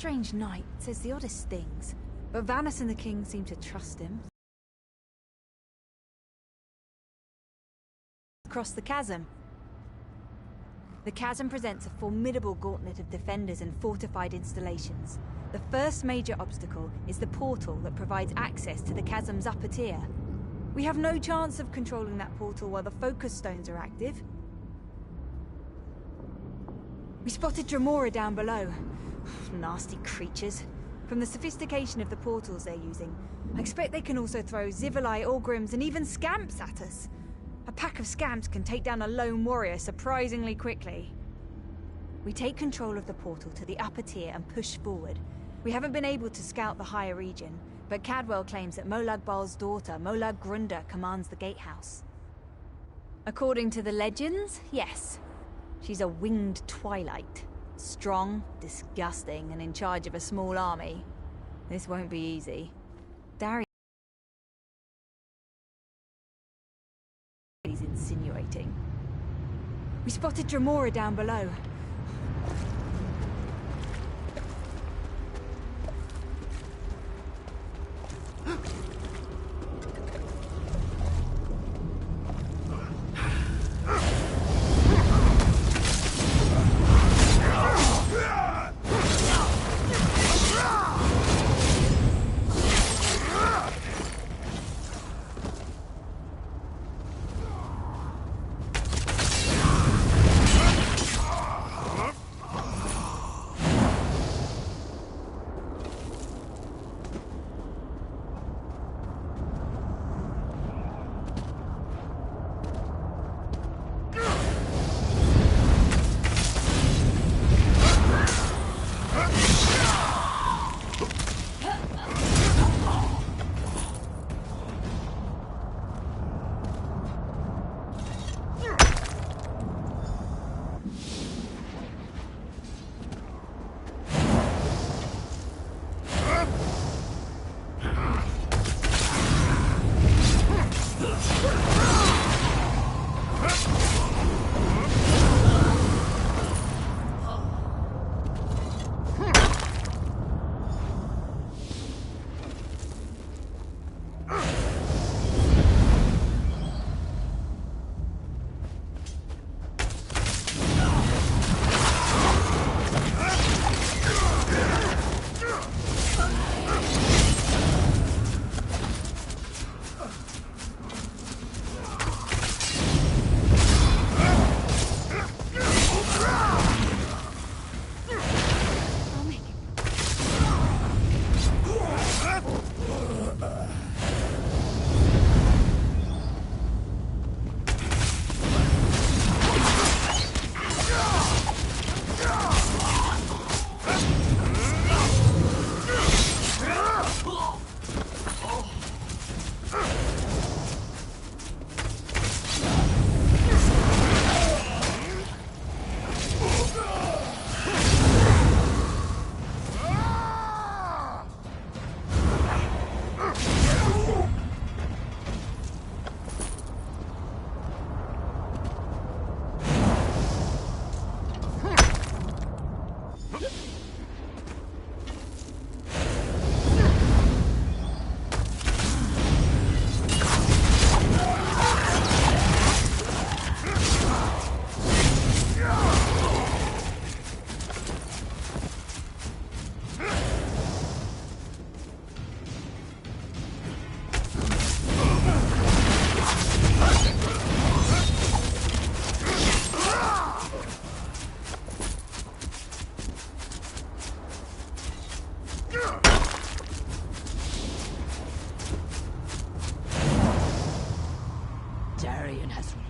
strange knight, says the oddest things. But Vanus and the king seem to trust him. Across the chasm. The chasm presents a formidable gauntlet of defenders and fortified installations. The first major obstacle is the portal that provides access to the chasm's upper tier. We have no chance of controlling that portal while the focus stones are active. We spotted Dremora down below. Nasty creatures. From the sophistication of the portals they're using, I expect they can also throw Zivalai, Orgrims, and even Scamps at us. A pack of Scamps can take down a lone warrior surprisingly quickly. We take control of the portal to the upper tier and push forward. We haven't been able to scout the higher region, but Cadwell claims that Molag Bal's daughter, Molag Grunda, commands the gatehouse. According to the legends, yes. She's a winged twilight. Strong, disgusting, and in charge of a small army. This won't be easy. Darius is insinuating. We spotted Dremora down below.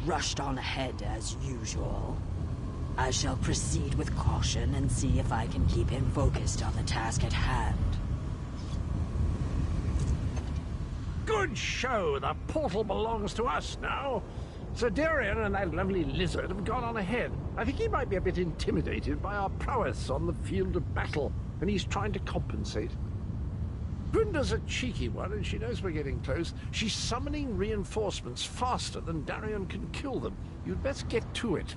Rushed on ahead as usual. I shall proceed with caution and see if I can keep him focused on the task at hand. Good show! The portal belongs to us now. Sir Darian and that lovely lizard have gone on ahead. I think he might be a bit intimidated by our prowess on the field of battle, and he's trying to compensate. Grunda's a cheeky one, and she knows we're getting close. She's summoning reinforcements faster than Darian can kill them. You'd best get to it.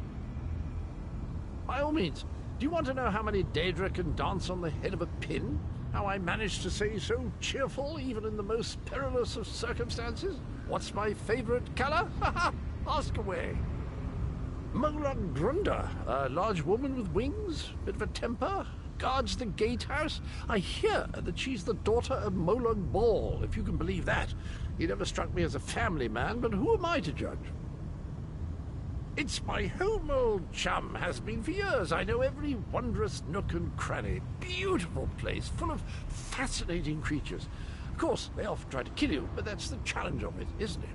By all means, Do you want to know how many Daedra can dance on the head of a pin? How I managed to stay so cheerful even in the most perilous of circumstances? What's my favorite color? Ask away. Molung Grunda, a large woman with wings, bit of a temper, guards the gatehouse. I hear that she's the daughter of Molung Ball, if you can believe that. He never struck me as a family man, but who am I to judge? It's my home, old chum. Has been for years. I know every wondrous nook and cranny. Beautiful place, full of fascinating creatures. Of course, they often try to kill you, but that's the challenge of it, isn't it?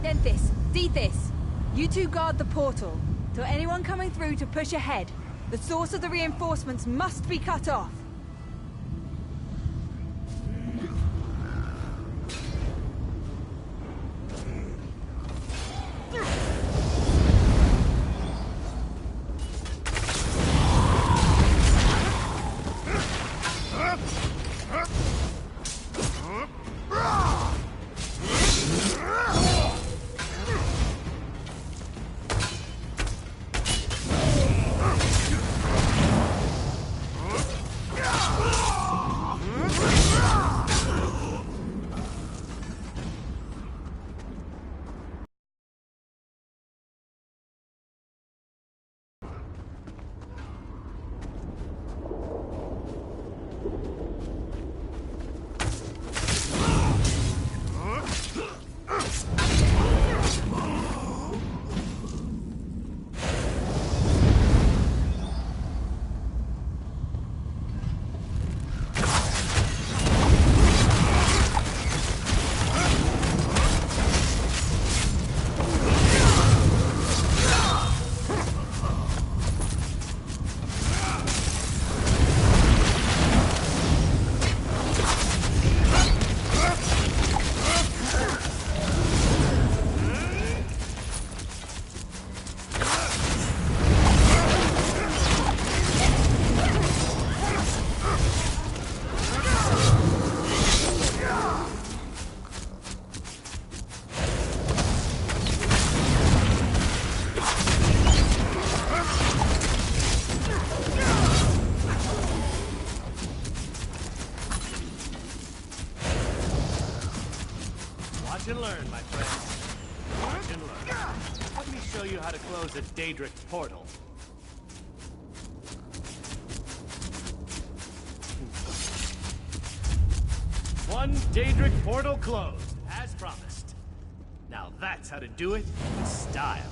Denthis, Dethys, you two guard the portal. Tell anyone coming through to push ahead. The source of the reinforcements must be cut off. Watch and learn, my friend. Watch and learn. Let me show you how to close a Daedric portal. One Daedric portal closed, as promised. Now that's how to do it with style.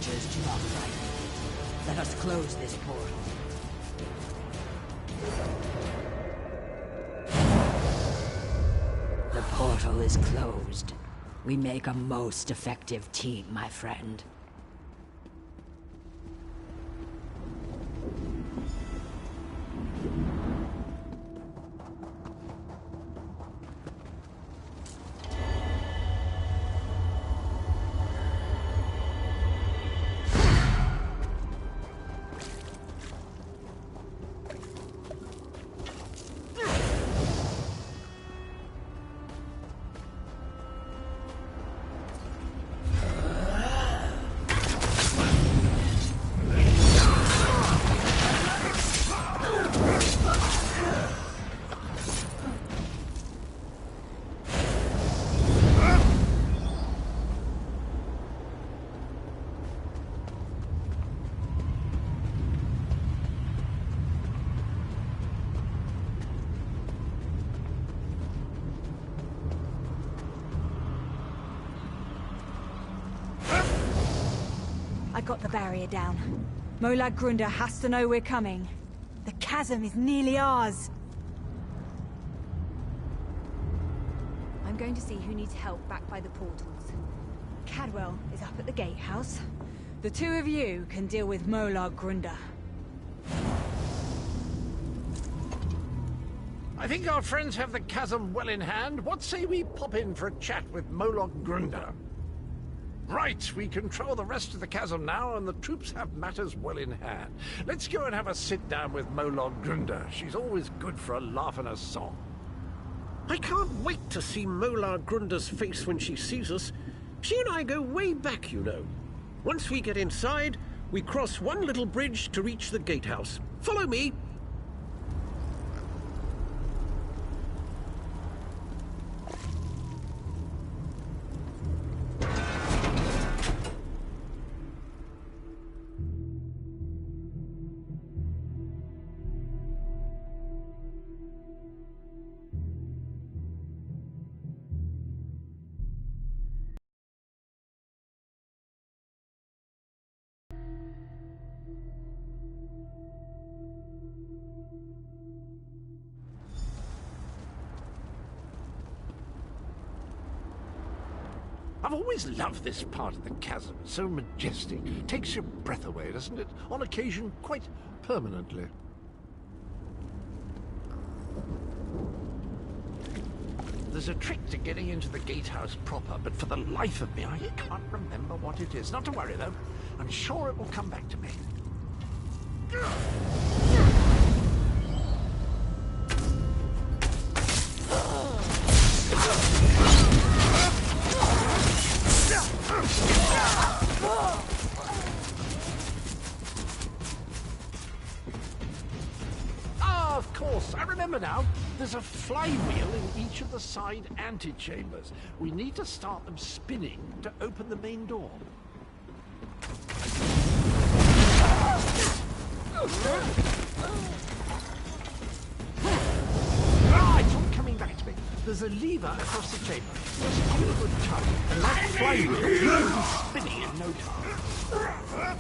creatures do not frighten me. Let us close this portal. The portal is closed. We make a most effective team, my friend. I got the barrier down. Molag Grunder has to know we're coming. The chasm is nearly ours. I'm going to see who needs help back by the portals. Cadwell is up at the gatehouse. The two of you can deal with Molag Grunder. I think our friends have the chasm well in hand. What say we pop in for a chat with Molag Grunder? Right, we control the rest of the chasm now, and the troops have matters well in hand. Let's go and have a sit-down with Molag Grunder. She's always good for a laugh and a song. I can't wait to see Molag Grunder's face when she sees us. She and I go way back, you know. Once we get inside, we cross one little bridge to reach the gatehouse. Follow me. I've always loved this part of the chasm. It's so majestic. Takes your breath away, doesn't it? On occasion, quite permanently. There's a trick to getting into the gatehouse proper, but for the life of me, I can't remember what it is. Not to worry, though. I'm sure it will come back to me. Ah, of course. I remember now. There's a flywheel in each of the side antechambers. We need to start them spinning to open the main door. Ah, it's all coming back to me. There's a lever across the chamber. Just give it a good tug, and that flywheel will be spinning in no time.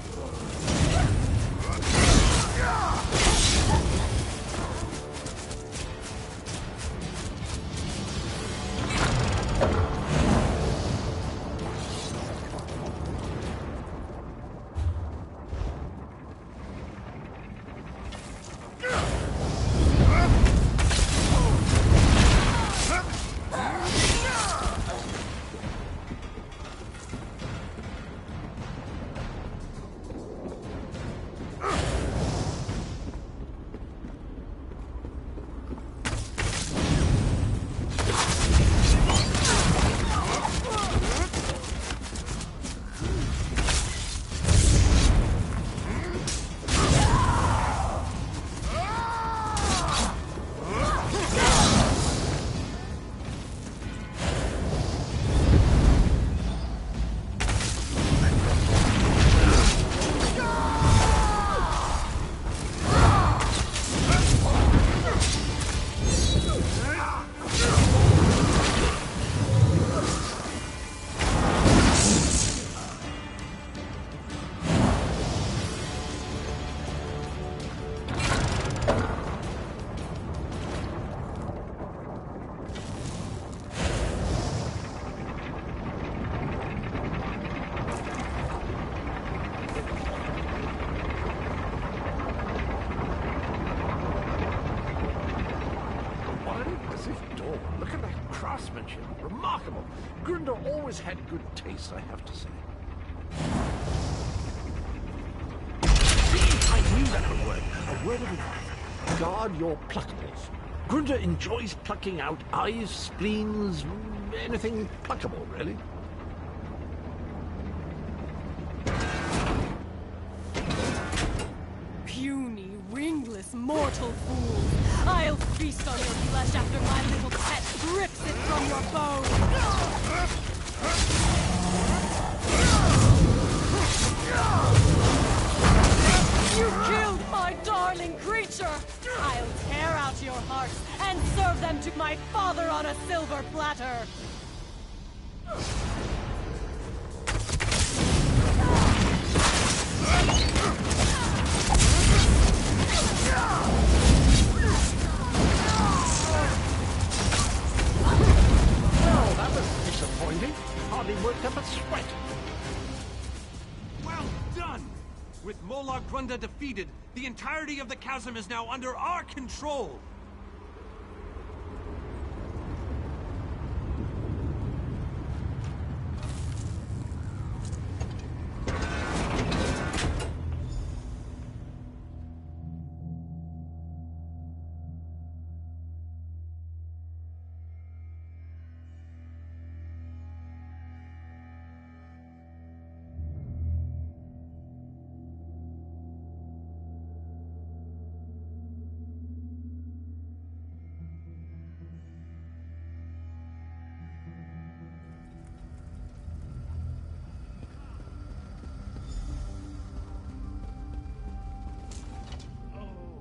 door. Look at that craftsmanship. Remarkable. Grunder always had good taste, I have to say. See, I knew that would work. A word of advice. Guard your pluckables. Grunder enjoys plucking out eyes, spleens, anything pluckable, really. Puny, wingless, mortal fool! I'll feast on your flesh after my little pet rips it from your bone! You killed my darling creature! I'll tear out your hearts and serve them to my father on a silver platter! Well, that was disappointing. Hardly worked up a sweat. Well done! With Molag Grunda defeated, the entirety of the chasm is now under our control!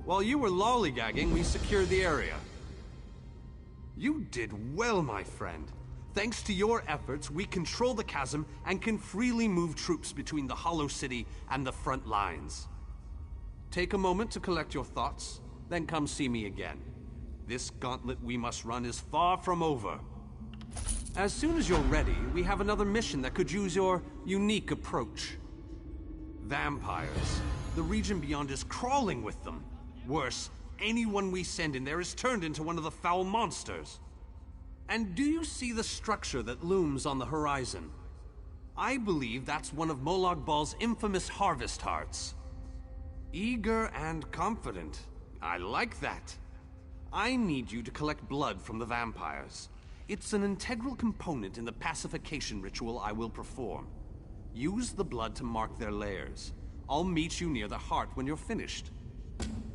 While you were lollygagging, we secured the area. You did well, my friend. Thanks to your efforts, we control the chasm and can freely move troops between the Hollow City and the front lines. Take a moment to collect your thoughts, then come see me again. This gauntlet we must run is far from over. As soon as you're ready, we have another mission that could use your unique approach. Vampires. The region beyond is crawling with them. Worse, anyone we send in there is turned into one of the foul monsters. And do you see the structure that looms on the horizon? I believe that's one of Molag Bal's infamous harvest hearts. Eager and confident. I like that. I need you to collect blood from the vampires. It's an integral component in the pacification ritual I will perform. Use the blood to mark their lairs. I'll meet you near the heart when you're finished.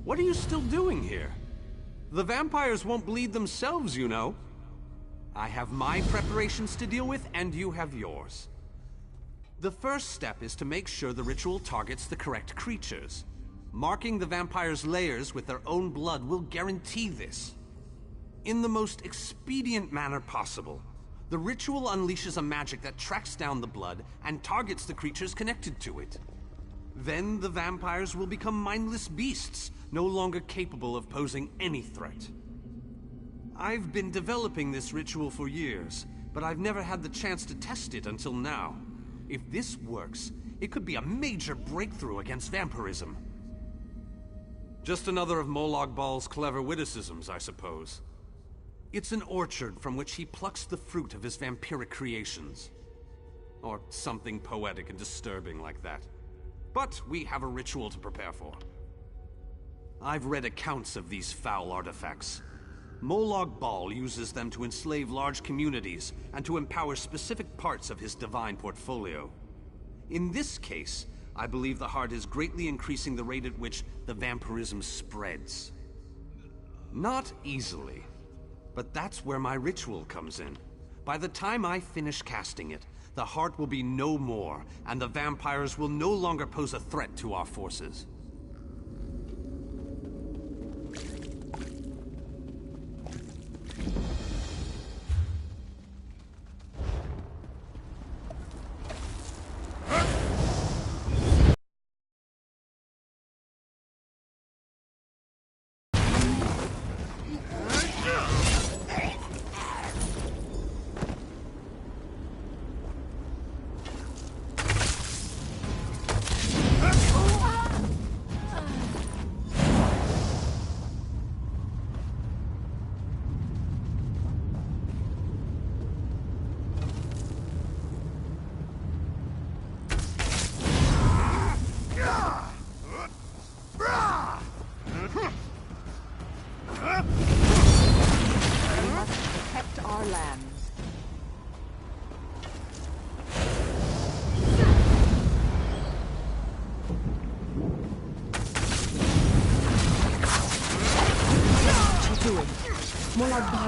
What are you still doing here? The vampires won't bleed themselves, you know. I have my preparations to deal with, and you have yours. The first step is to make sure the ritual targets the correct creatures. Marking the vampires' lairs with their own blood will guarantee this. In the most expedient manner possible, the ritual unleashes a magic that tracks down the blood and targets the creatures connected to it. Then the vampires will become mindless beasts, no longer capable of posing any threat. I've been developing this ritual for years, but I've never had the chance to test it until now. If this works, it could be a major breakthrough against vampirism. Just another of Molag Bal's clever witticisms, I suppose. It's an orchard from which he plucks the fruit of his vampiric creations. Or something poetic and disturbing like that. But we have a ritual to prepare for. I've read accounts of these foul artifacts. Molag Bal uses them to enslave large communities and to empower specific parts of his divine portfolio. In this case, I believe the heart is greatly increasing the rate at which the vampirism spreads. Not easily, but that's where my ritual comes in. By the time I finish casting it, the heart will be no more, and the vampires will no longer pose a threat to our forces.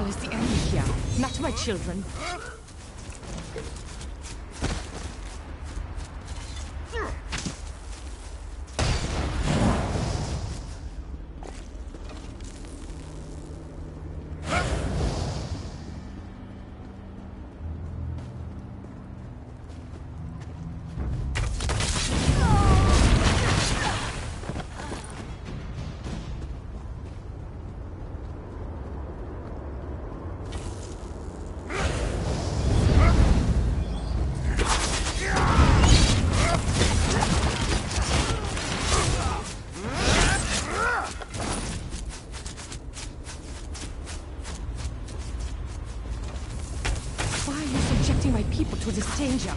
is the enemy here, not my children. My people to this danger.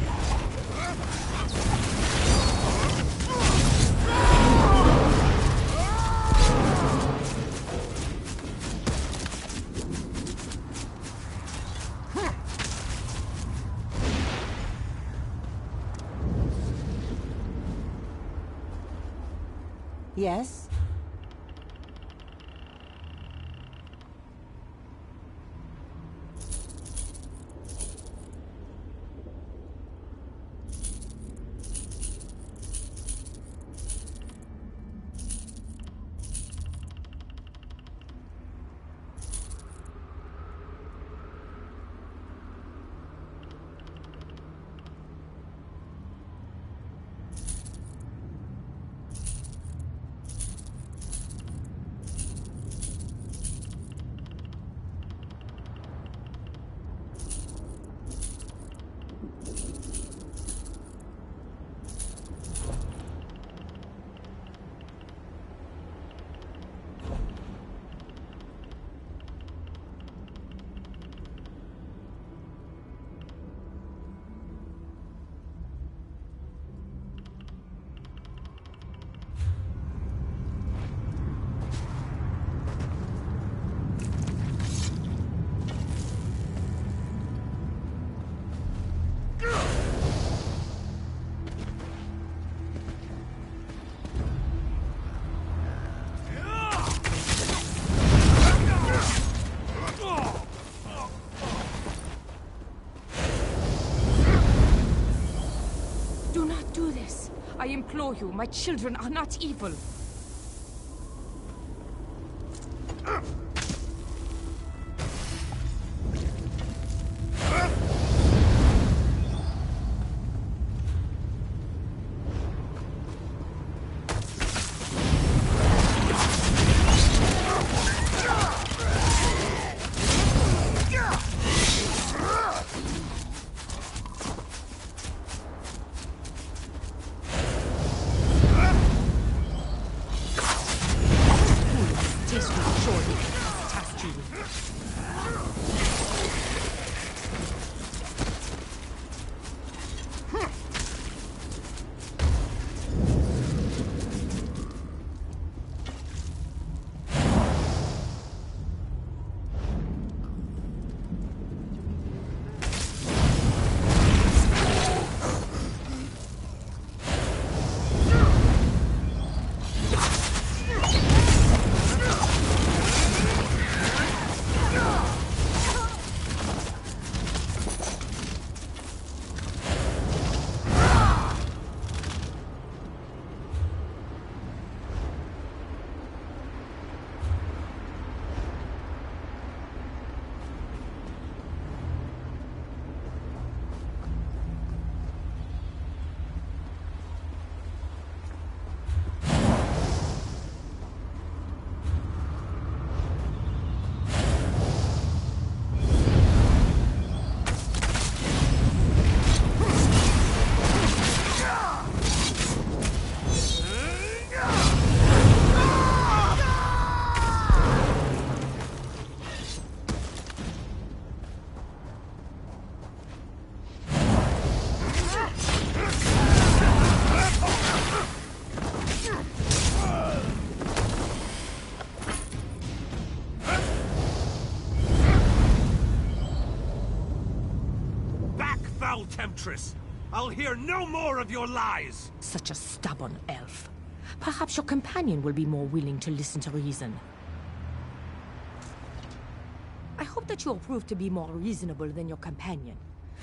Yes? I implore you, my children are not evil. Temptress! I'll hear no more of your lies! Such a stubborn elf. Perhaps your companion will be more willing to listen to reason. I hope that you'll prove to be more reasonable than your companion.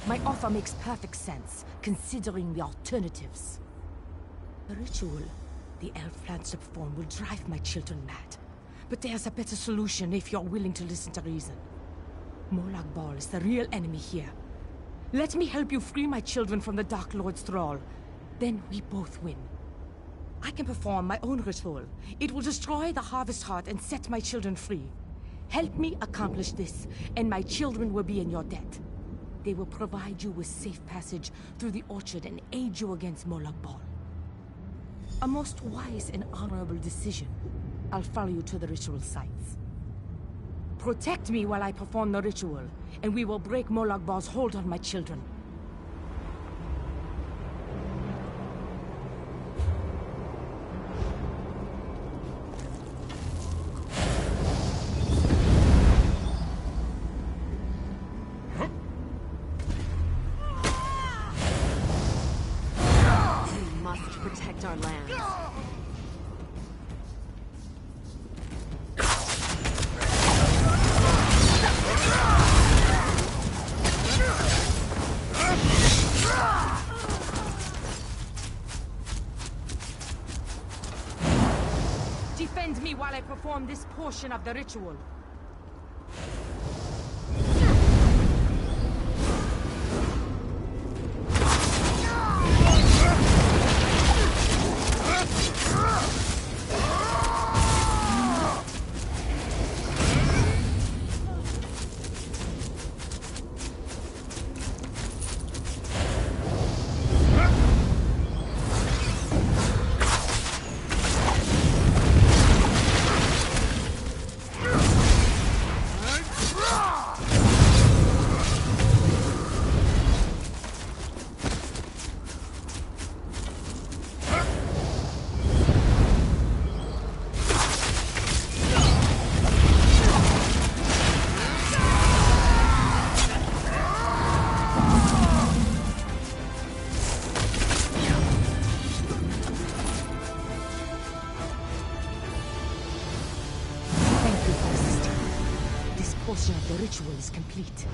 My offer makes perfect sense, considering the alternatives. The ritual the elf plans to perform will drive my children mad. But there's a better solution if you're willing to listen to reason. Molag Bal is the real enemy here. Let me help you free my children from the Dark Lord's thrall. Then we both win. I can perform my own ritual. It will destroy the Harvest Heart and set my children free. Help me accomplish this, and my children will be in your debt. They will provide you with safe passage through the orchard and aid you against Molag Bal. A most wise and honorable decision. I'll follow you to the ritual sites. Protect me while I perform the ritual, and we will break Molag Bal's hold on my children. We must protect our lands. Defend me while I perform this portion of the ritual. Portion of the ritual is complete.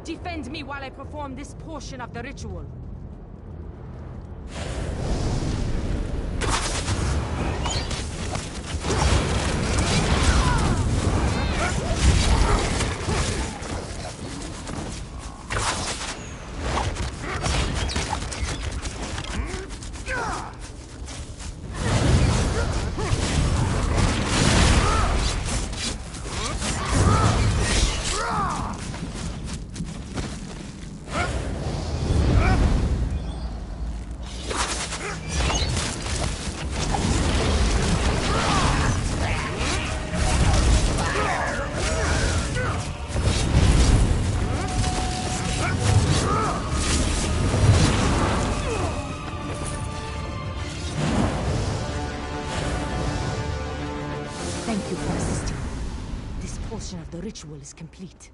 Defend me while I perform this portion of the ritual. Thank you for assisting. This portion of the ritual is complete.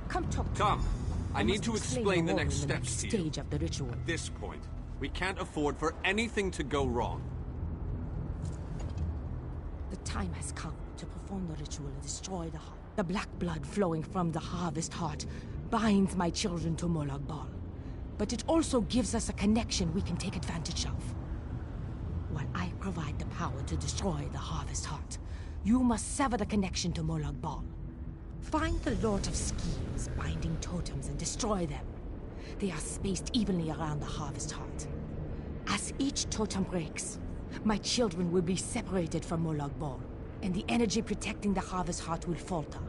Come talk to me. Come. I need must to explain the your next role in the steps to you. stage of the ritual. At this point, we can't afford for anything to go wrong. The time has come to perform the ritual and destroy the heart. The black blood flowing from the Harvest Heart binds my children to Molag Bal. But it also gives us a connection we can take advantage of. While I provide the power to destroy the Harvest Heart, you must sever the connection to Molag Bal. Find the Lord of Schemes binding totems and destroy them. They are spaced evenly around the Harvest Heart. As each totem breaks, my children will be separated from Molag Bal, and the energy protecting the Harvest Heart will falter.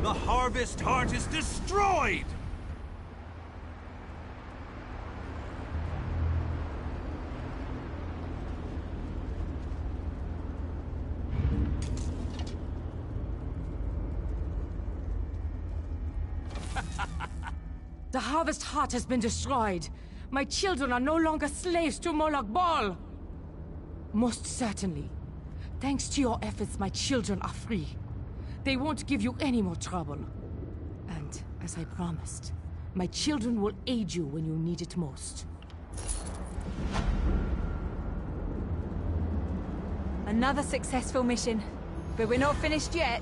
The Harvest Heart is destroyed! The Harvest Heart has been destroyed. My children are no longer slaves to Molag Bal. Most certainly. Thanks to your efforts, my children are free. They won't give you any more trouble. And, as I promised, my children will aid you when you need it most. Another successful mission. But we're not finished yet.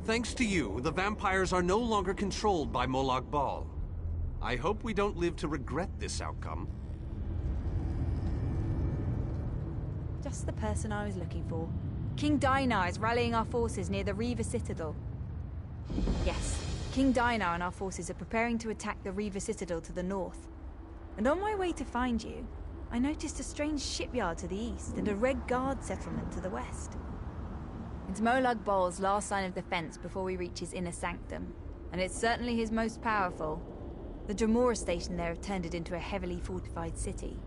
Thanks to you, the vampires are no longer controlled by Molag Bal. I hope we don't live to regret this outcome. Just the person I was looking for. King Dinar is rallying our forces near the Reaver Citadel. Yes, King Dinar and our forces are preparing to attack the Reaver Citadel to the north. And on my way to find you, I noticed a strange shipyard to the east and a Red Guard settlement to the west. It's Molag Bal's last sign of defense before we reach his inner sanctum, and it's certainly his most powerful. The Dremora station there have turned it into a heavily fortified city.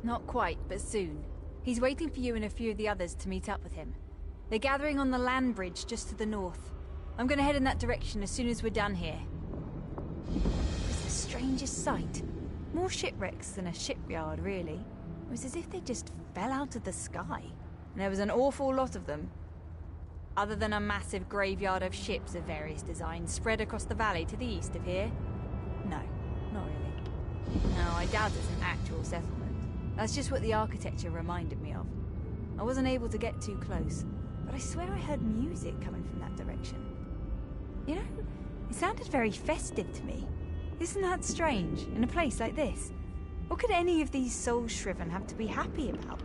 Not quite, but soon. He's waiting for you and a few of the others to meet up with him. They're gathering on the land bridge just to the north. I'm gonna head in that direction as soon as we're done here. It's the strangest sight. More shipwrecks than a shipyard, really. It was as if they just fell out of the sky. And there was an awful lot of them. Other than a massive graveyard of ships of various designs spread across the valley to the east of here? No, not really. No, I doubt it's an actual settlement. That's just what the architecture reminded me of. I wasn't able to get too close, but I swear I heard music coming from that direction. You know, it sounded very festive to me. Isn't that strange, in a place like this? What could any of these soul-shriven have to be happy about?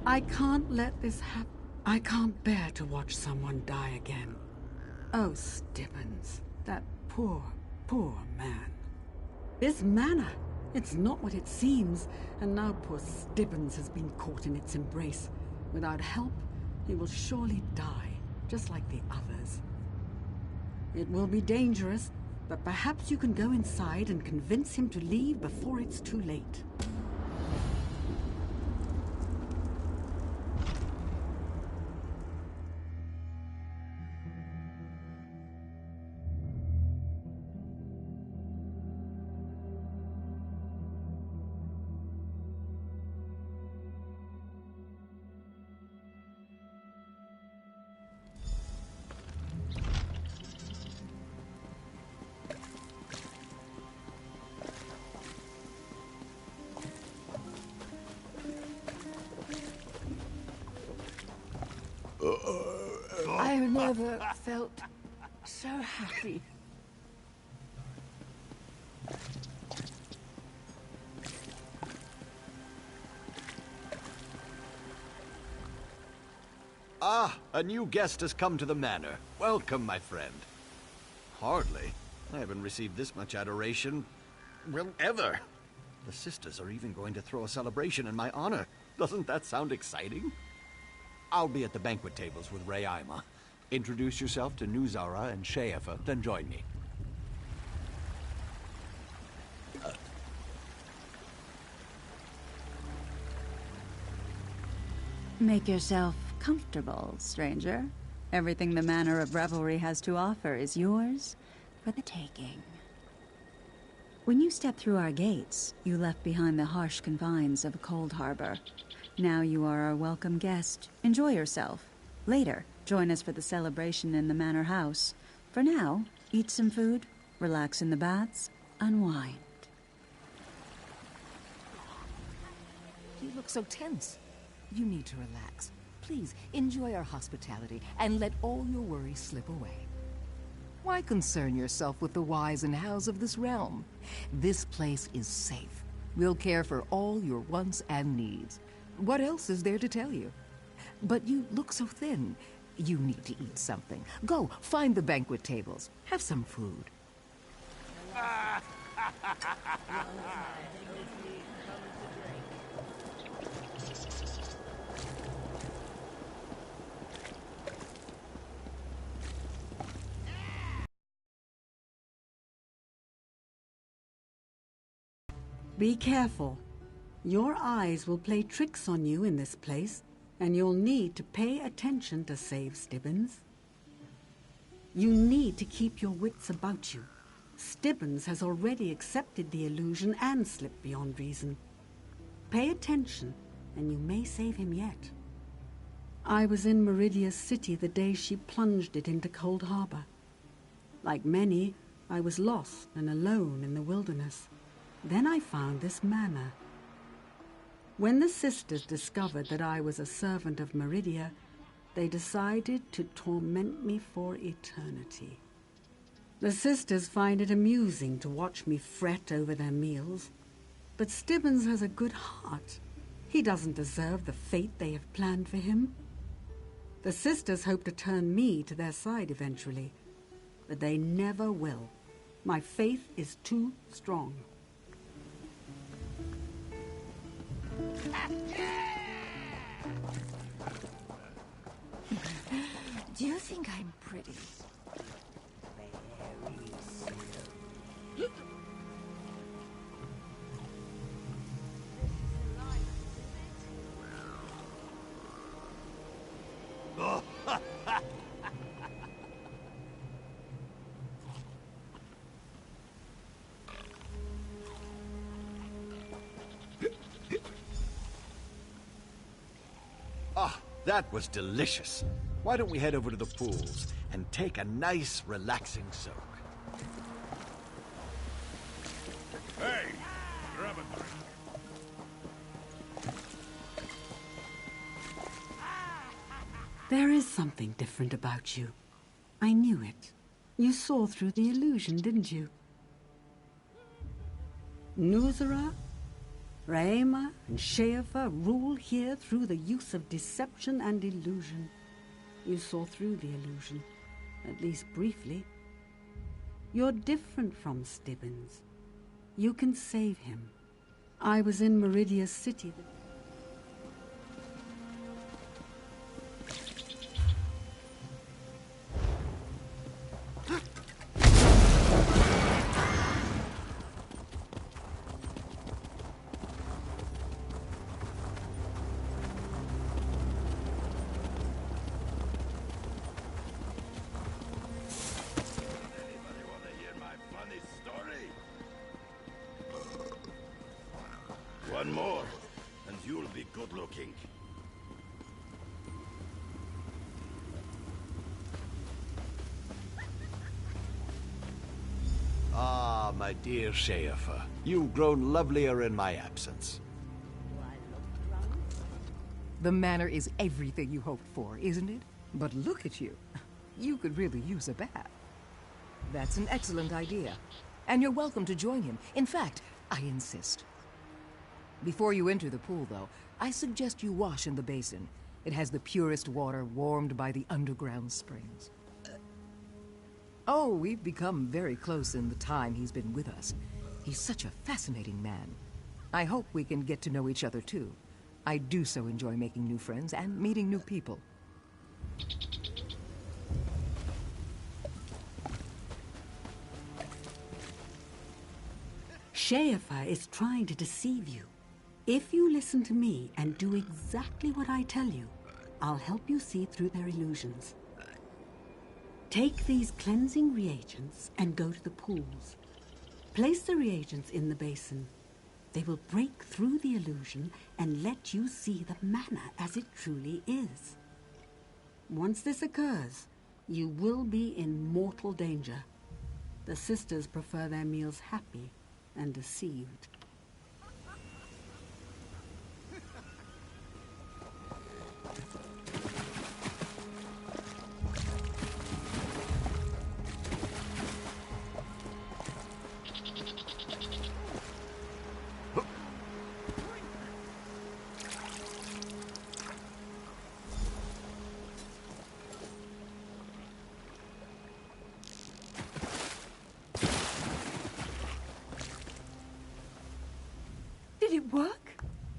I can't let this happen. I can't bear to watch someone die again. Oh, Stibbons, that poor, poor man. This manor, it's not what it seems, and now poor Stibbons has been caught in its embrace. Without help, he will surely die, just like the others. It will be dangerous, but perhaps you can go inside and convince him to leave before it's too late. I've never felt so happy. Ah, a new guest has come to the manor. Welcome, my friend. Hardly. I haven't received this much adoration, well, ever. The sisters are even going to throw a celebration in my honor. Doesn't that sound exciting? I'll be at the banquet tables with Rayima. Introduce yourself to Nuzara and Sheefa, then join me. Make yourself comfortable, stranger. Everything the Manor of Revelry has to offer is yours for the taking. When you stepped through our gates, you left behind the harsh confines of a cold harbor. Now you are our welcome guest. Enjoy yourself. Later, join us for the celebration in the Manor House. For now, eat some food, relax in the baths, unwind. You look so tense. You need to relax. Please, enjoy our hospitality and let all your worries slip away. Why concern yourself with the whys and hows of this realm? This place is safe. We'll care for all your wants and needs. What else is there to tell you? But you look so thin. You need to eat something. Go, find the banquet tables. Have some food. Be careful. Your eyes will play tricks on you in this place, and you'll need to pay attention to save Stibbons. You need to keep your wits about you. Stibbons has already accepted the illusion and slipped beyond reason. Pay attention, and you may save him yet. I was in Meridia's city the day she plunged it into Cold Harbor. Like many, I was lost and alone in the wilderness. Then I found this manor. When the sisters discovered that I was a servant of Meridia, they decided to torment me for eternity. The sisters find it amusing to watch me fret over their meals. But Stibbons has a good heart. He doesn't deserve the fate they have planned for him. The sisters hope to turn me to their side eventually, but they never will. My faith is too strong. Do you think I'm pretty? That was delicious. Why don't we head over to the pools and take a nice, relaxing soak? Hey, grab a drink. There is something different about you. I knew it. You saw through the illusion, didn't you? Nuzara? Raema and Sheafa rule here through the use of deception and illusion. You saw through the illusion, at least briefly. You're different from Stibbins. You can save him. I was in Meridia's city. One more, and you'll be good-looking. Ah, my dear Sheafa, you've grown lovelier in my absence. The manor is everything you hoped for, isn't it? But look at you. You could really use a bath. That's an excellent idea. And you're welcome to join him. In fact, I insist. Before you enter the pool, though, I suggest you wash in the basin. It has the purest water warmed by the underground springs. Oh, we've become very close in the time he's been with us. He's such a fascinating man. I hope we can get to know each other, too. I do so enjoy making new friends and meeting new people. Sheafa is trying to deceive you. If you listen to me and do exactly what I tell you, I'll help you see through their illusions. Take these cleansing reagents and go to the pools. Place the reagents in the basin. They will break through the illusion and let you see the manor as it truly is. Once this occurs, you will be in mortal danger. The sisters prefer their meals happy and deceived. Did it work?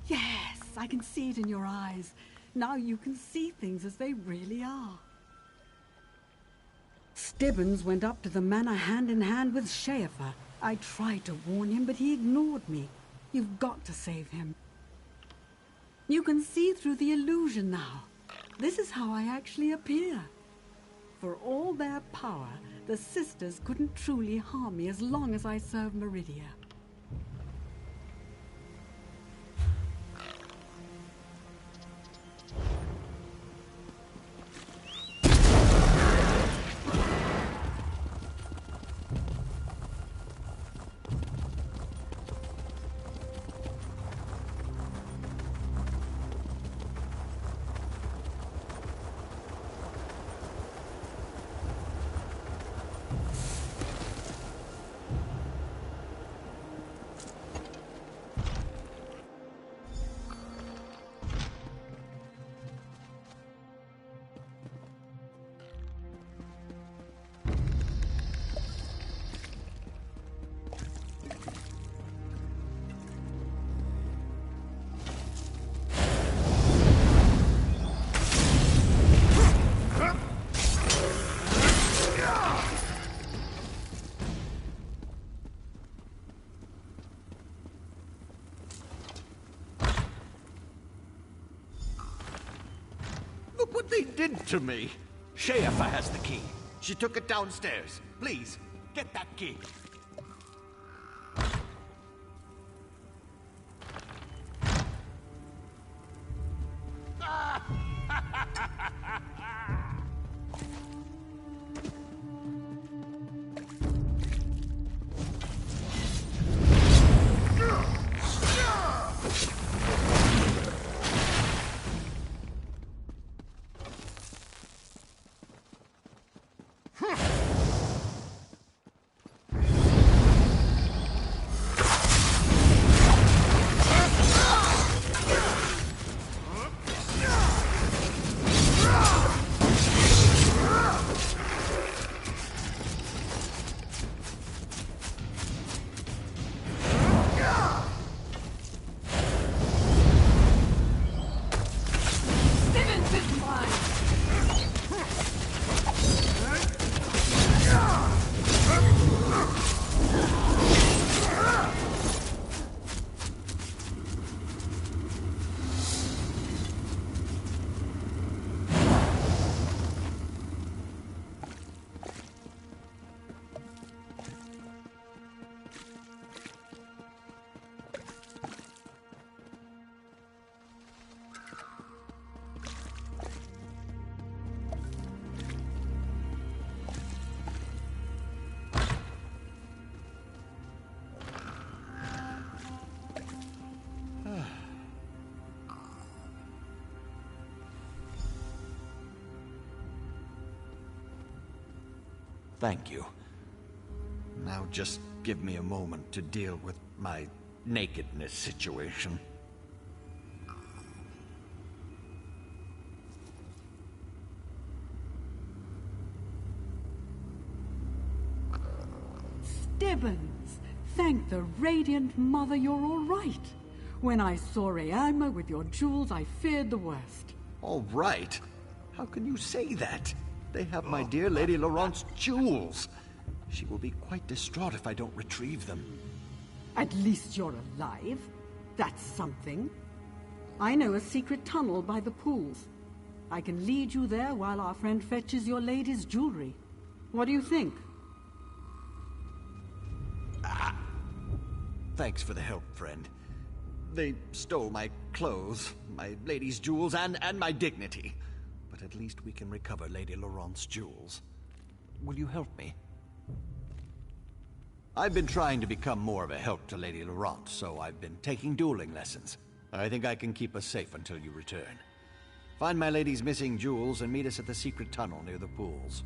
Yes, I can see it in your eyes. Now you can see things as they really are. Stibbins went up to the manor hand in hand with Sheafa. I tried to warn him, but he ignored me. You've got to save him. You can see through the illusion now. This is how I actually appear. For all their power, the sisters couldn't truly harm me as long as I serve Meridia. Look what they did to me. Sheafa has the key. She took it downstairs. Please, get that key. thank you. Now just give me a moment to deal with my nakedness situation. Stibbons! Thank the Radiant Mother you're all right. When I saw Rayama with your jewels, I feared the worst. All right? How can you say that? They have my dear Lady Laurent's jewels. She will be quite distraught if I don't retrieve them. At least you're alive. That's something. I know a secret tunnel by the pools. I can lead you there while our friend fetches your lady's jewelry. What do you think? Thanks for the help, friend. They stole my clothes, my lady's jewels, and my dignity. But at least we can recover Lady Laurent's jewels. Will you help me? I've been trying to become more of a help to Lady Laurent, so I've been taking dueling lessons. I think I can keep us safe until you return. Find my lady's missing jewels and meet us at the secret tunnel near the pools.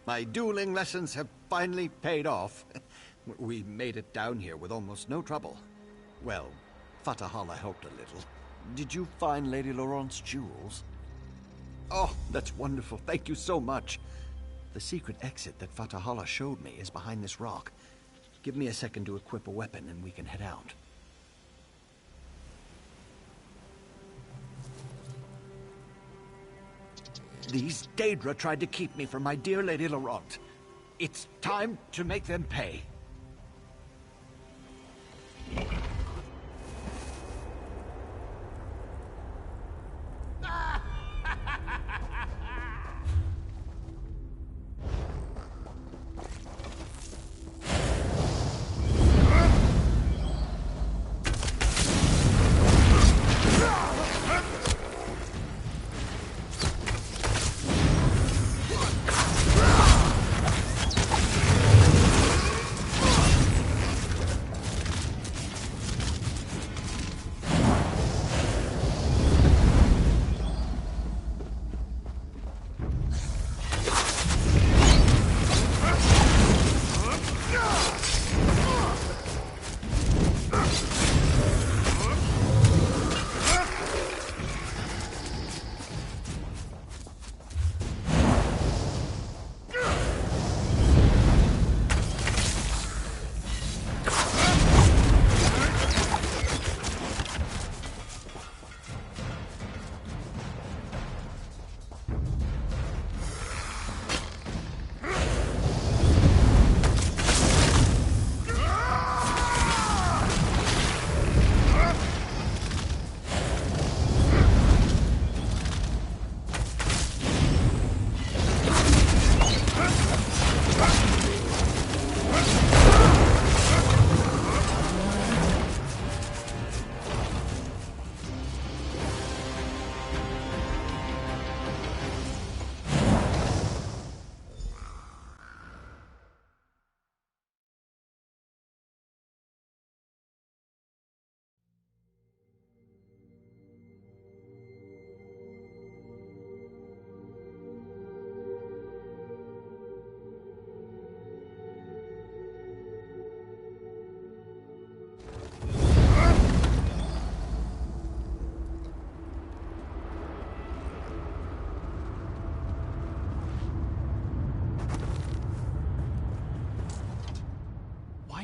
My dueling lessons have finally paid off. We made it down here with almost no trouble. Well, Fatahala helped a little. Did you find Lady Laurent's jewels? Oh, that's wonderful. Thank you so much. The secret exit that Fatahala showed me is behind this rock. Give me a second to equip a weapon and we can head out. These Daedra tried to keep me from my dear Lady Laurent. It's time to make them pay.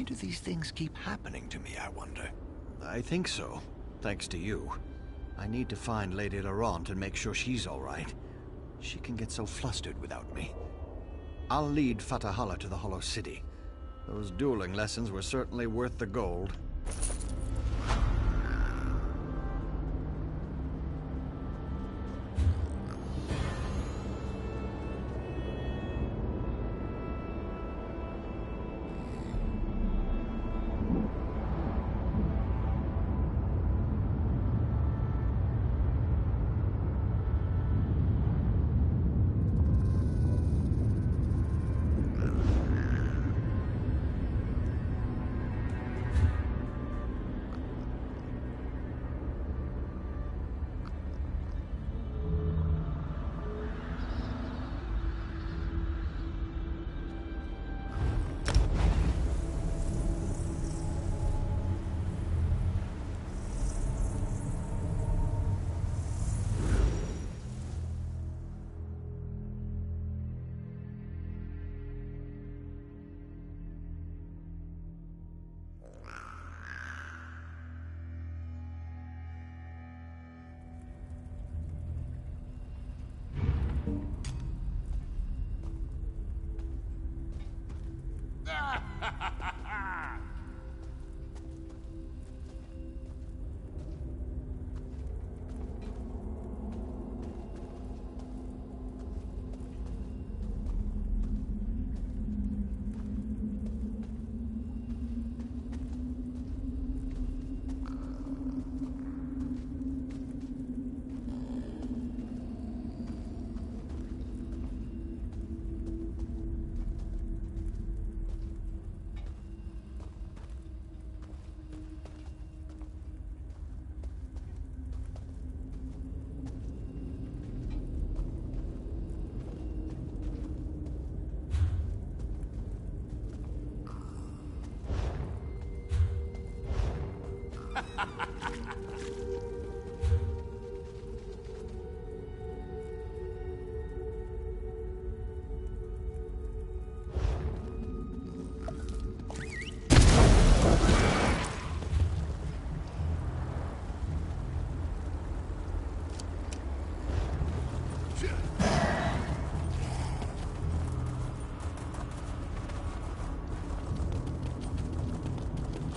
Why do these things keep happening to me, I wonder? I think so, thanks to you. I need to find Lady Laurent and make sure she's all right. She can get so flustered without me. I'll lead Fatahala to the Hollow City. Those dueling lessons were certainly worth the gold.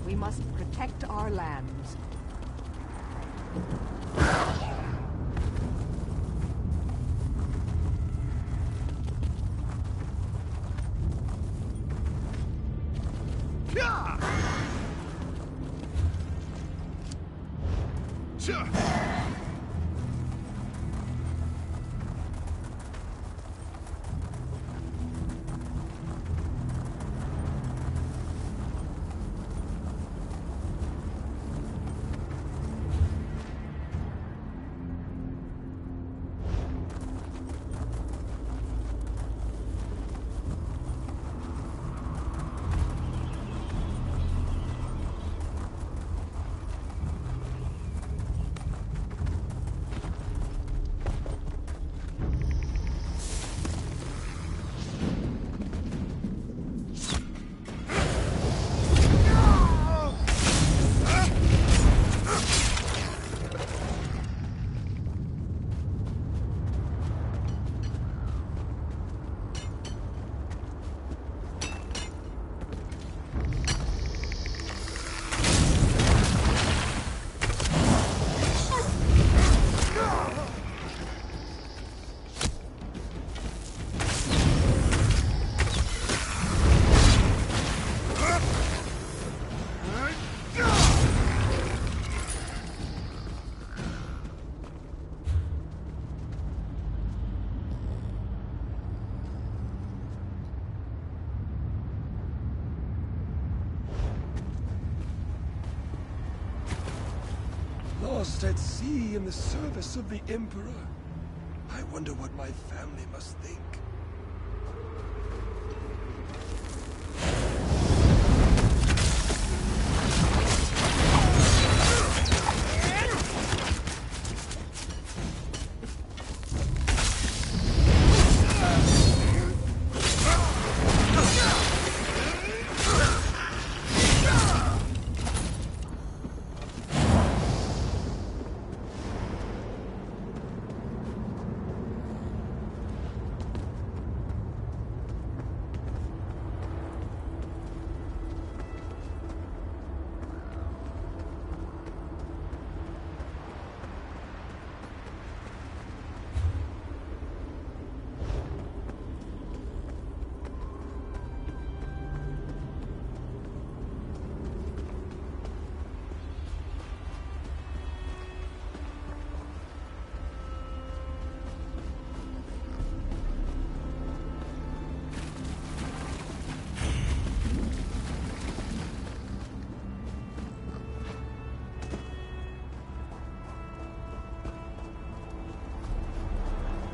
We must protect our lands. Lost at sea in the service of the Emperor. I wonder what my family must think.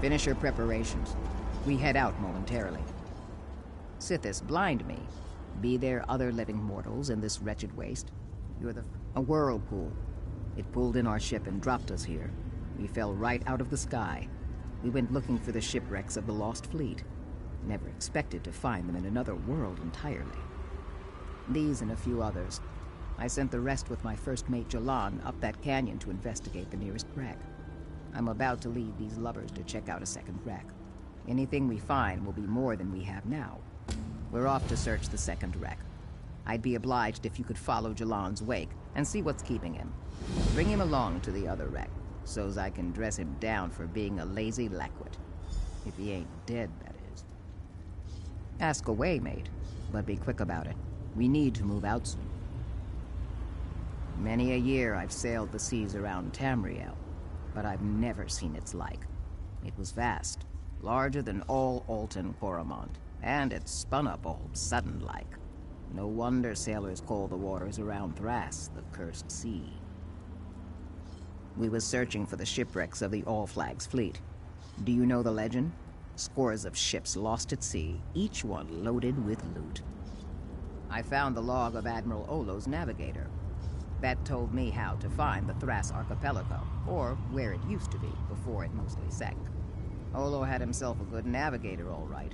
Finish your preparations. We head out momentarily. Sithis, blind me. Be there other living mortals in this wretched waste? A whirlpool. It pulled in our ship and dropped us here. We fell right out of the sky. We went looking for the shipwrecks of the lost fleet. Never expected to find them in another world entirely. These and a few others. I sent the rest with my first mate Jalan up that canyon to investigate the nearest wreck. I'm about to lead these lubbers to check out a second wreck. Anything we find will be more than we have now. We're off to search the second wreck. I'd be obliged if you could follow Jalan's wake and see what's keeping him. Bring him along to the other wreck, so's I can dress him down for being a lazy lackwit. If he ain't dead, that is. Ask away, mate, but be quick about it. We need to move out soon. Many a year I've sailed the seas around Tamriel, but I've never seen its like. It was vast, larger than all Alton Coromont, and it spun up all sudden-like. No wonder sailors call the waters around Thras the Cursed Sea. We was searching for the shipwrecks of the All Flags fleet. Do you know the legend? Scores of ships lost at sea, each one loaded with loot. I found the log of Admiral Olo's navigator. That told me how to find the Thras archipelago, or where it used to be before it mostly sank. Olo had himself a good navigator, all right.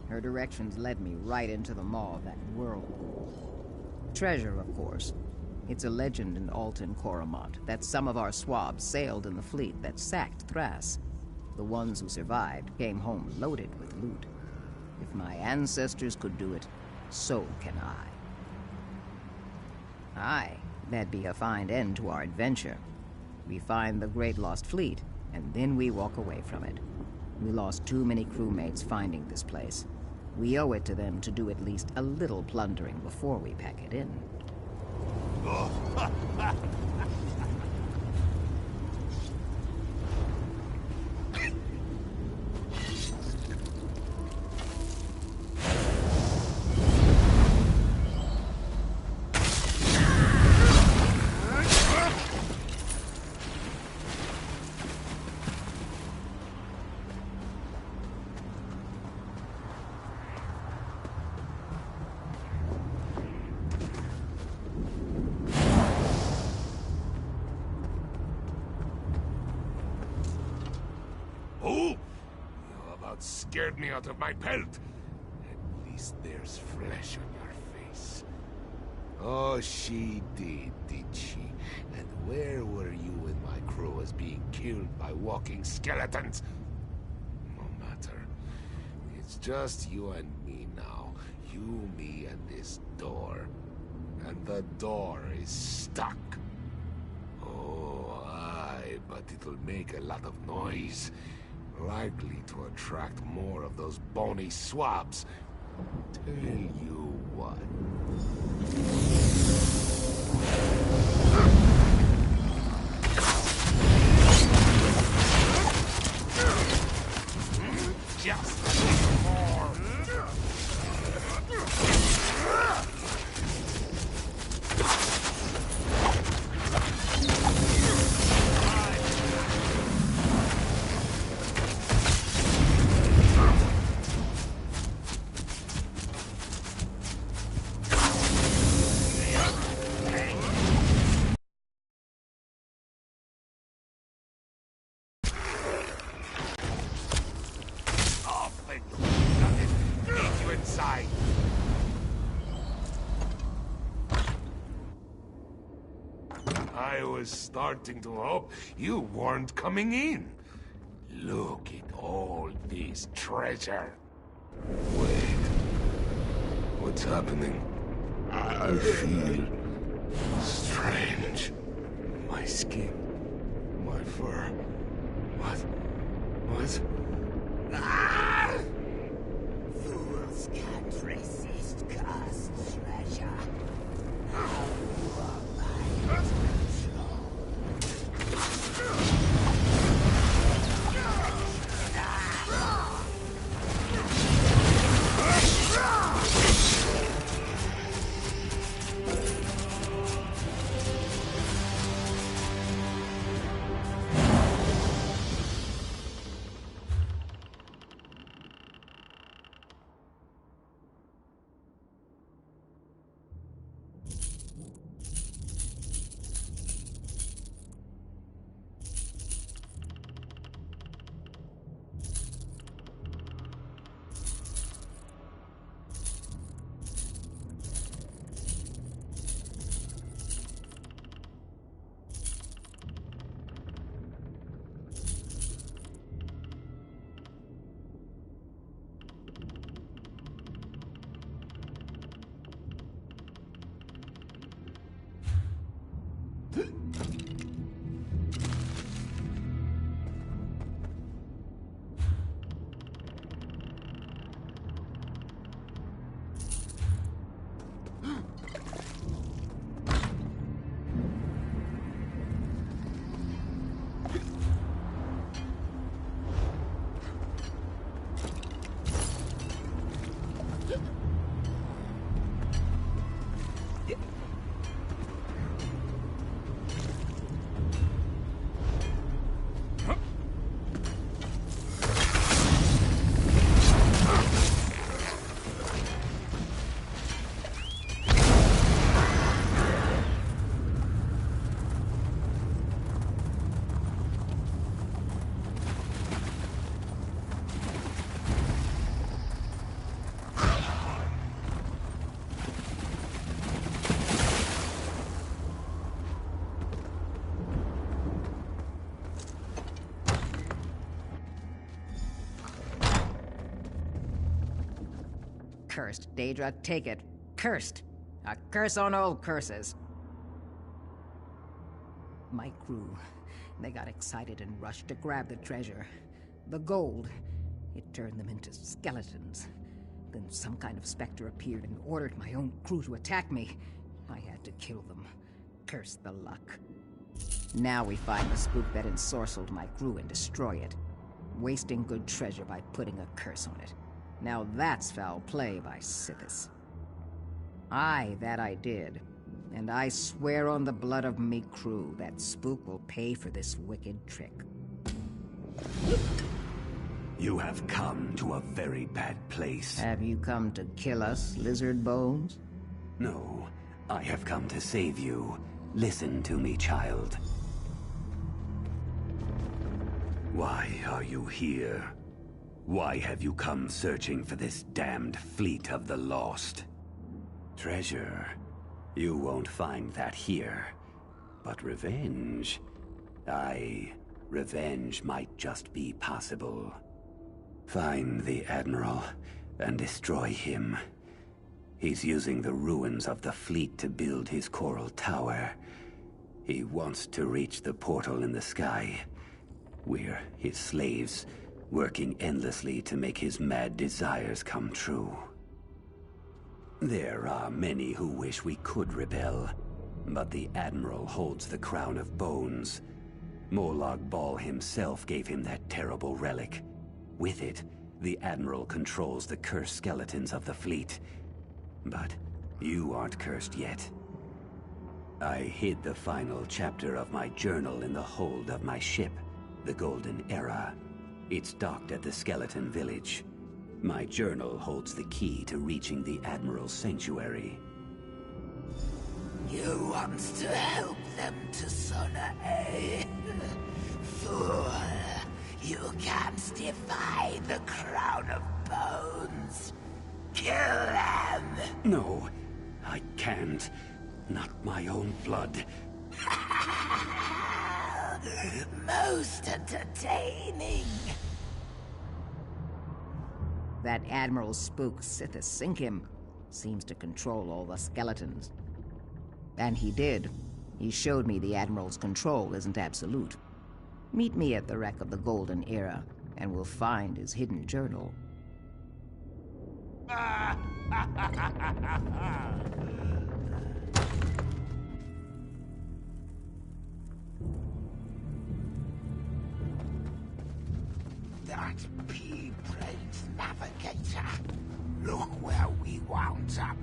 Her directions led me right into the maw of that whirlpool. Treasure, of course. It's a legend in Alton Coromont that some of our swabs sailed in the fleet that sacked Thras. The ones who survived came home loaded with loot. If my ancestors could do it, so can I. Aye, that'd be a fine end to our adventure. We find the Great Lost Fleet, and then we walk away from it. We lost too many crewmates finding this place. We owe it to them to do at least a little plundering before we pack it in. Scared me out of my pelt. At least there's flesh on your face. Oh, she did she? And where were you when my crew was being killed by walking skeletons? No matter. It's just you and me now. You, me, and this door. And the door is stuck. Oh, aye, but it'll make a lot of noise. Likely to attract more of those bony swabs. Tell you what. Just more. I was starting to hope you weren't coming in. Look at all this treasure. Wait. What's happening? I feel strange. My skin, my fur. What? Ah! Fools can't resist cursed treasure. How you are my control. Cursed, Daedra, take it. Cursed! A curse on all curses. My crew, they got excited and rushed to grab the treasure. The gold. It turned them into skeletons. Then some kind of specter appeared and ordered my own crew to attack me. I had to kill them. Curse the luck. Now we find the spook that ensorcelled my crew and destroy it. Wasting good treasure by putting a curse on it. Now that's foul play by Sithis. Aye, that I did. And I swear on the blood of me crew that spook will pay for this wicked trick. You have come to a very bad place. Have you come to kill us, lizard bones? No, I have come to save you. Listen to me, child. Why are you here? Why have you come searching for this damned fleet of the lost? Treasure. You won't find that here. But revenge? Aye, revenge might just be possible. Find the Admiral and destroy him. He's using the ruins of the fleet to build his coral tower. He wants to reach the portal in the sky. We're his slaves, working endlessly to make his mad desires come true. There are many who wish we could rebel, but the Admiral holds the crown of bones. Molag Bal himself gave him that terrible relic. With it, the Admiral controls the cursed skeletons of the fleet. But you aren't cursed yet. I hid the final chapter of my journal in the hold of my ship, the Golden Era. It's docked at the skeleton village. My journal holds the key to reaching the Admiral's sanctuary. You want to help them to Sona, eh? Fool! You can't defy the crown of bones. Kill them! No, I can't. Not my own blood. Most entertaining. That Admiral spook Sithis, sink him. Seems to control all the skeletons. And he did. He showed me the Admiral's control isn't absolute. Meet me at the wreck of the Golden Era, and we'll find his hidden journal. That pea-brained navigator. Look where we wound up.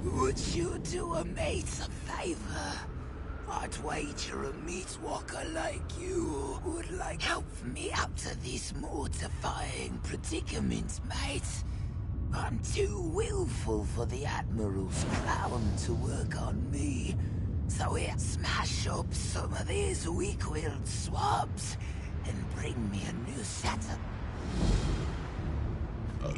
Would you do a mate a favor? I'd wager a meat walker like you would help me out of this mortifying predicament, mate. I'm too willful for the Admiral's crown to work on me. So here, smash up some of these weak-willed swabs and bring me a new setup. A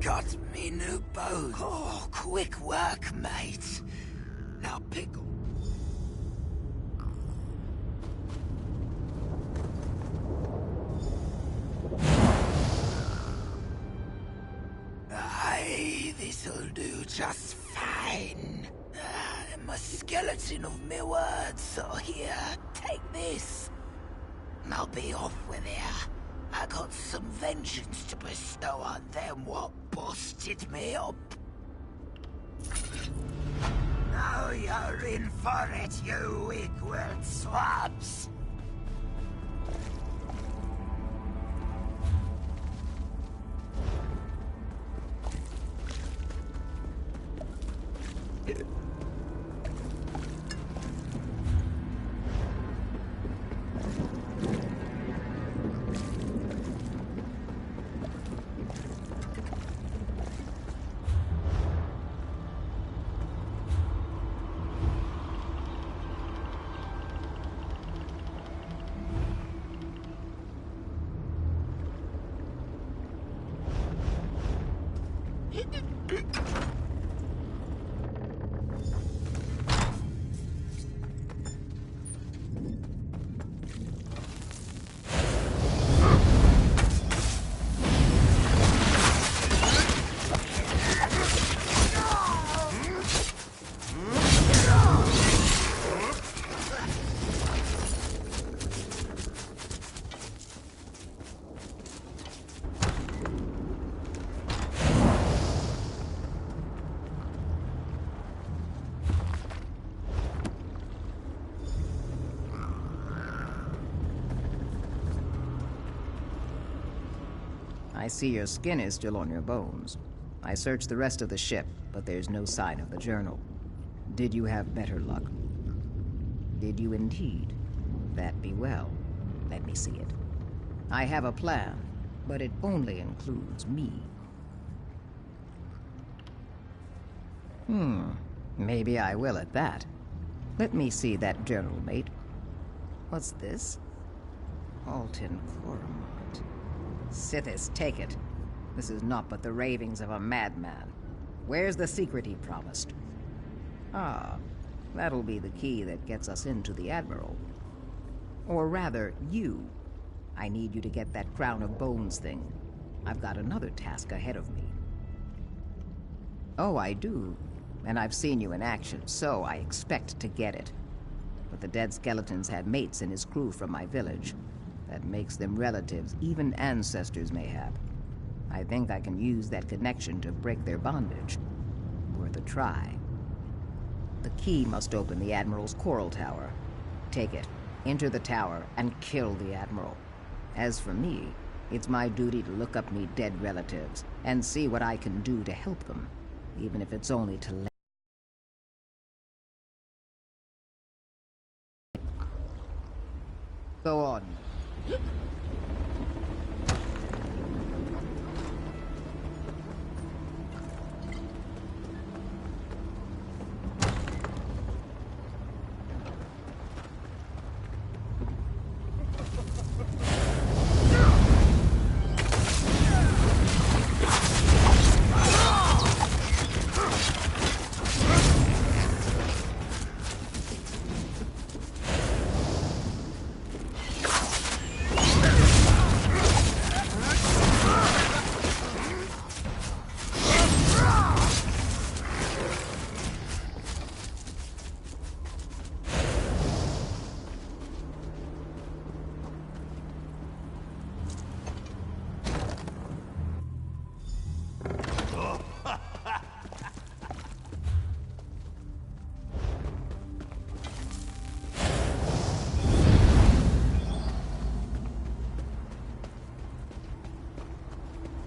Got me new bones. Oh, quick work, mate. Now pickle. Aye, this'll do just fine. I'm a skeleton of me words, so here, take this. I'll be off with you. I got some vengeance to bestow on them what busted me up. Now you're in for it, you weak-willed swabs. I see your skin is still on your bones. I searched the rest of the ship, but there's no sign of the journal. Did you have better luck? Did you indeed? That be well. Let me see it. I have a plan, but it only includes me. Maybe I will at that. Let me see that journal, mate. What's this? Alton Coromont. Sithis, take it. This is naught but the ravings of a madman. Where's the secret he promised? Ah, that'll be the key that gets us into the Admiral. Or rather, you. I need you to get that crown of bones thing. I've got another task ahead of me. Oh, I do. And I've seen you in action, so I expect to get it. But the dead skeletons had mates in his crew from my village. That makes them relatives, even ancestors may have. I think I can use that connection to break their bondage. Worth a try. The key must open the Admiral's coral tower. Take it, enter the tower, and kill the Admiral. As for me, it's my duty to look up me dead relatives and see what I can do to help them, even if it's only to let. Go on.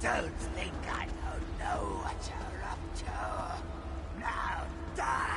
Don't think I don't know what you're up to. Now die!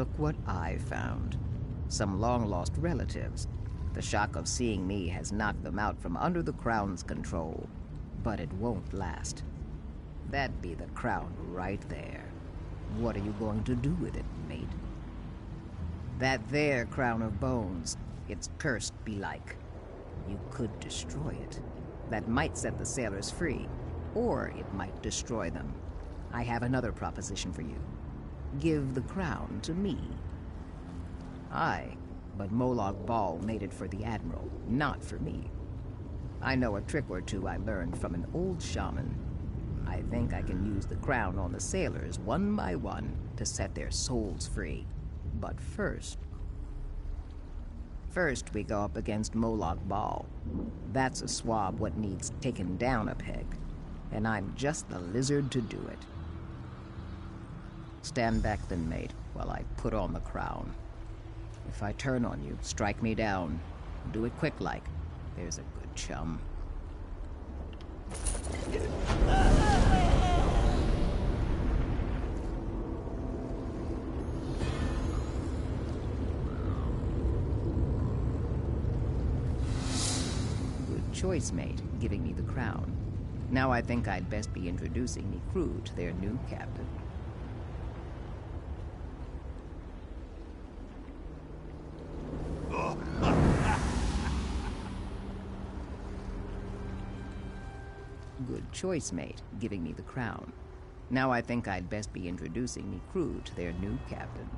look what I found. Some long-lost relatives. The shock of seeing me has knocked them out from under the Crown's control. But it won't last. That be the crown right there. What are you going to do with it, mate? That there crown of bones, it's cursed belike. You could destroy it. That might set the sailors free, or it might destroy them. I have another proposition for you. Give the crown to me. Aye, but Moloch Ball made it for the Admiral, not for me. I know a trick or two I learned from an old shaman. I think I can use the crown on the sailors one by one to set their souls free. But first we go up against Moloch Ball. That's a swab what needs taken down a peg. And I'm just the lizard to do it. Stand back then, mate, while I put on the crown. If I turn on you, strike me down. Do it quick like. There's a good chum. Good choice, mate, giving me the crown. Now I think I'd best be introducing me crew to their new captain. Good choice, mate, giving me the crown. Now I think I'd best be introducing me crew to their new captain.